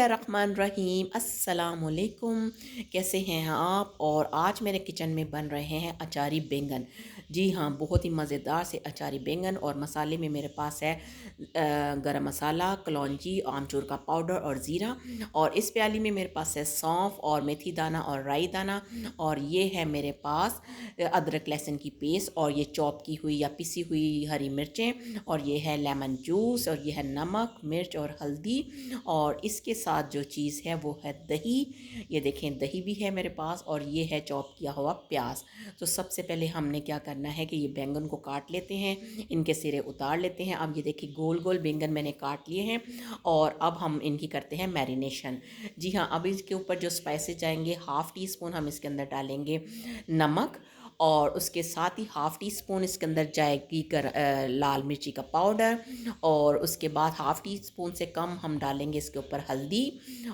बिस्मिल्लाहिर्रहमानिर्रहीम अस्सलामुअलैकुम। कैसे हैं आप? और आज मेरे किचन में बन रहे हैं अचारी बैंगन। जी हाँ, बहुत ही मज़ेदार से अचारी बैंगन। और मसाले में मेरे पास है गरम मसाला, कलौंजी, आमचूर का पाउडर और ज़ीरा। और इस प्याली में मेरे पास है सौंफ और मेथी दाना और राई दाना। और ये है मेरे पास अदरक लहसुन की पेस्ट, और ये चॉप की हुई या पिसी हुई हरी मिर्चें, और ये है लेमन जूस, और ये है नमक, मिर्च और हल्दी। और इसके साथ जो चीज़ है वो है दही। ये देखें, दही भी है मेरे पास, और ये है चॉप किया हुआ प्याज। तो सबसे पहले हमने क्या करना है कि ये बैंगन को काट लेते हैं, इनके सिरे उतार लेते हैं। अब ये देखिए, गोल गोल बैंगन मैंने काट लिए हैं। और अब हम इनकी करते हैं मैरिनेशन। जी हाँ, अब इसके ऊपर जो स्पाइसेस जाएंगे, हाफ़ टी स्पून हम इसके अंदर डालेंगे नमक, और उसके साथ ही हाफ़ टी स्पून इसके अंदर जाएगी लाल मिर्ची का पाउडर। और उसके बाद हाफ़ टी स्पून से कम हम डालेंगे इसके ऊपर हल्दी।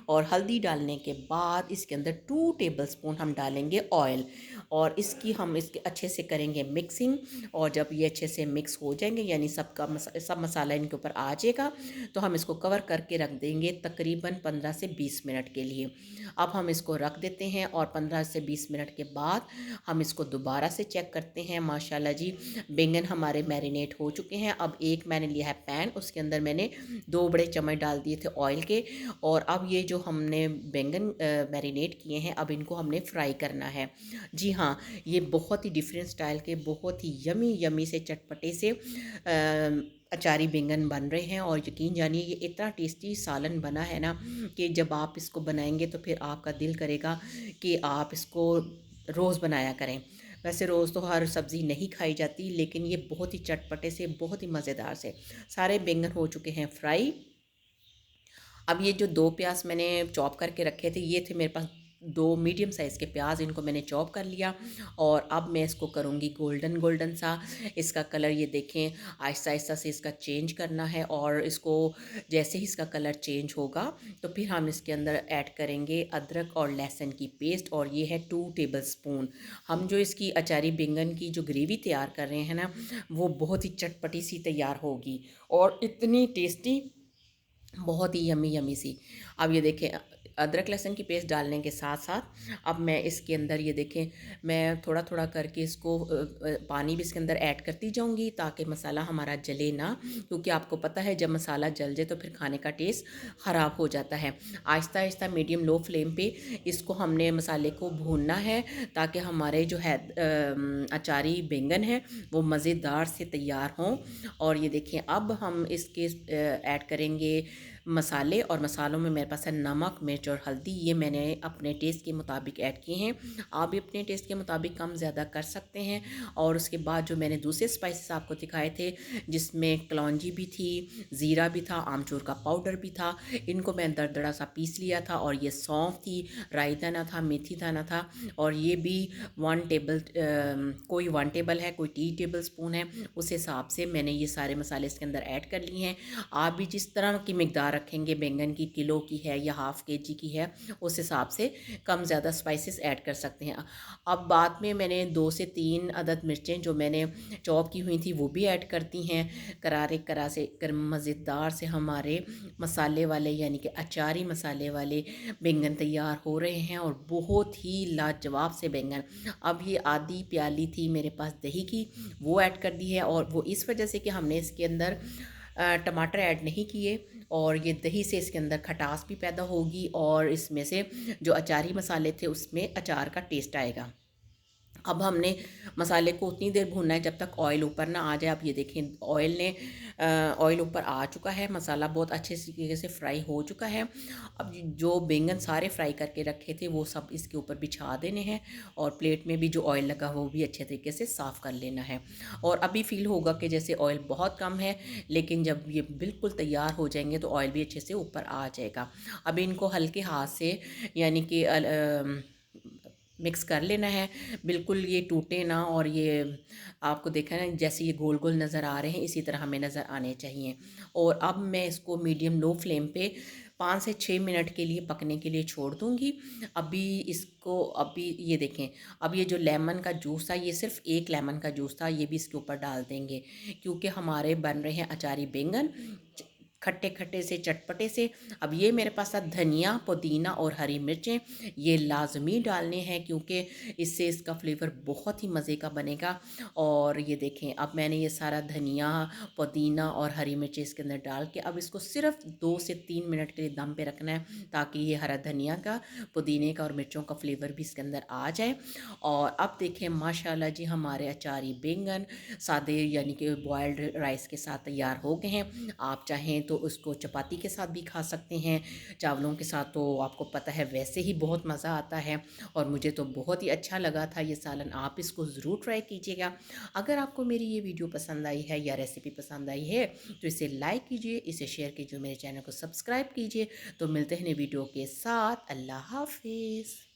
और हल्दी डालने के बाद इसके अंदर 2 टेबल स्पून हम डालेंगे ऑयल। और इसके अच्छे से करेंगे मिक्सिंग। और जब ये अच्छे से मिक्स हो जाएंगे, यानी सब मसाला इनके ऊपर आ जाएगा, तो हम इसको कवर करके रख देंगे तकरीबन 15 से 20 मिनट के लिए। अब हम इसको रख देते हैं, और 15 से 20 मिनट के बाद हम इसको दोबारा से चेक करते हैं। माशाल्लाह जी, बैंगन हमारे मैरिनेट हो चुके हैं। अब एक मैंने लिया है पैन, उसके अंदर मैंने 2 बड़े चम्मच डाल दिए थे ऑयल के। और अब ये जो हमने बैंगन मैरिनेट किए हैं, अब इनको हमने फ्राई करना है। जी हाँ, ये बहुत ही डिफरेंट स्टाइल के, बहुत ही यमी यमी से, चटपटे से अचारी बैंगन बन रहे हैं। और यकीन जानिए, ये इतना टेस्टी सालन बना है ना, कि जब आप इसको बनाएंगे तो फिर आपका दिल करेगा कि आप इसको रोज़ बनाया करें। वैसे रोज़ तो हर सब्ज़ी नहीं खाई जाती, लेकिन ये बहुत ही चटपटे से, बहुत ही मज़ेदार से सारे बैंगन हो चुके हैं फ्राई। अब ये जो 2 प्याज मैंने चॉप करके रखे थे, ये थे मेरे पास 2 मीडियम साइज़ के प्याज, इनको मैंने चॉप कर लिया। और अब मैं इसको करूँगी गोल्डन गोल्डन सा। इसका कलर ये देखें, आहिस्ता आहिस्ता से इसका चेंज करना है। और इसको जैसे ही इसका कलर चेंज होगा, तो फिर हम इसके अंदर ऐड करेंगे अदरक और लहसुन की पेस्ट, और ये है 2 टेबल स्पून। हम जो इसकी अचारी बैंगन की जो ग्रेवी तैयार कर रहे हैं ना, वो बहुत ही चटपटी सी तैयार होगी, और इतनी टेस्टी, बहुत ही यमी यमी सी। अब ये देखें, अदरक लहसुन की पेस्ट डालने के साथ साथ अब मैं इसके अंदर, ये देखें, मैं थोड़ा थोड़ा करके इसको पानी भी इसके अंदर ऐड करती जाऊंगी, ताकि मसाला हमारा जले ना। क्योंकि आपको पता है, जब मसाला जल जाए तो फिर खाने का टेस्ट ख़राब हो जाता है। Aahista Aahista medium low flame पे इसको हमने मसाले को भूनना है, ताकि हमारे जो है अचारी बैंगन है वो मज़ेदार से तैयार हों। और ये देखें, अब हम इसके ऐड करेंगे मसाले। और मसालों में मेरे पास है नमक, मिर्च और हल्दी। ये मैंने अपने टेस्ट के मुताबिक ऐड किए हैं। आप भी अपने टेस्ट के मुताबिक कम ज़्यादा कर सकते हैं। और उसके बाद जो मैंने दूसरे स्पाइसेस आपको दिखाए थे, जिसमें कलौंजी भी थी, ज़ीरा भी था, आमचूर का पाउडर भी था, इनको मैं दरदरा सा पीस लिया था। और ये सौंफ थी, राई दाना था, मेथी दाना था। और ये भी 1 टेबल, कोई 1 टेबल है, कोई 2 टेबल स्पून है, उस हिसाब से मैंने ये सारे मसाले इसके अंदर ऐड कर लिए हैं। आप भी जिस तरह की मिकदार रखेंगे, बैंगन की किलो की है या हाफ़ केजी की है, उस हिसाब से कम ज़्यादा स्पाइसेस ऐड कर सकते हैं। अब बाद में मैंने 2 से 3 अदद मिर्चें जो मैंने चॉप की हुई थी, वो भी ऐड करती हैं। करारे करा से कर मज़ेदार से हमारे मसाले वाले, यानी कि अचारी मसाले वाले बैंगन तैयार हो रहे हैं, और बहुत ही लाजवाब से बैंगन। अब ये आधी प्याली थी मेरे पास दही की, वो ऐड कर दी है। और वो इस वजह से कि हमने इसके अंदर टमाटर ऐड नहीं किए, और ये दही से इसके अंदर खटास भी पैदा होगी, और इसमें से जो अचारी मसाले थे उसमें अचार का टेस्ट आएगा। अब हमने मसाले को उतनी देर भूनना है जब तक ऑयल ऊपर ना आ जाए। आप ये देखें, ऑयल ऊपर आ चुका है, मसाला बहुत अच्छे तरीके से फ्राई हो चुका है। अब जो बैंगन सारे फ्राई करके रखे थे, वो सब इसके ऊपर बिछा देने हैं। और प्लेट में भी जो ऑयल लगा वो भी अच्छे तरीके से साफ़ कर लेना है। और अभी फील होगा कि जैसे ऑयल बहुत कम है, लेकिन जब ये बिल्कुल तैयार हो जाएंगे तो ऑयल भी अच्छे से ऊपर आ जाएगा। अब इनको हल्के हाथ से, यानी कि मिक्स कर लेना है, बिल्कुल ये टूटे ना। और ये आपको देखा ना, जैसे ये गोल गोल नज़र आ रहे हैं, इसी तरह हमें नज़र आने चाहिए। और अब मैं इसको मीडियम लो फ्लेम पे 5 से 6 मिनट के लिए पकने के लिए छोड़ दूँगी। अभी ये देखें, अब ये जो लेमन का जूस था, ये सिर्फ एक लेमन का जूस था, ये भी इसके ऊपर डाल देंगे, क्योंकि हमारे बन रहे हैं अचारी बैंगन खट्टे खट्टे से चटपटे से। अब ये मेरे पास था धनिया, पुदीना और हरी मिर्चें, ये लाजमी डालने हैं क्योंकि इससे इसका फ्लेवर बहुत ही मज़े का बनेगा। और ये देखें, अब मैंने ये सारा धनिया, पुदीना और हरी मिर्चें इसके अंदर डाल के अब इसको सिर्फ 2 से 3 मिनट के लिए दम पे रखना है, ताकि ये हरा धनिया का, पुदीने का और मिर्चों का फ्लेवर भी इसके अंदर आ जाए। और अब देखें माशाल्लाह जी, हमारे अचारी बैंगन सादे यानी कि बॉयल्ड राइस के साथ तैयार हो गए हैं। आप चाहें तो उसको चपाती के साथ भी खा सकते हैं, चावलों के साथ तो आपको पता है वैसे ही बहुत मज़ा आता है। और मुझे तो बहुत ही अच्छा लगा था ये सालन, आप इसको ज़रूर ट्राई कीजिएगा। अगर आपको मेरी ये वीडियो पसंद आई है या रेसिपी पसंद आई है तो इसे लाइक कीजिए, इसे शेयर कीजिए, मेरे चैनल को सब्सक्राइब कीजिए। तो मिलते हैं नई वीडियो के साथ। अल्लाह हाफिज़।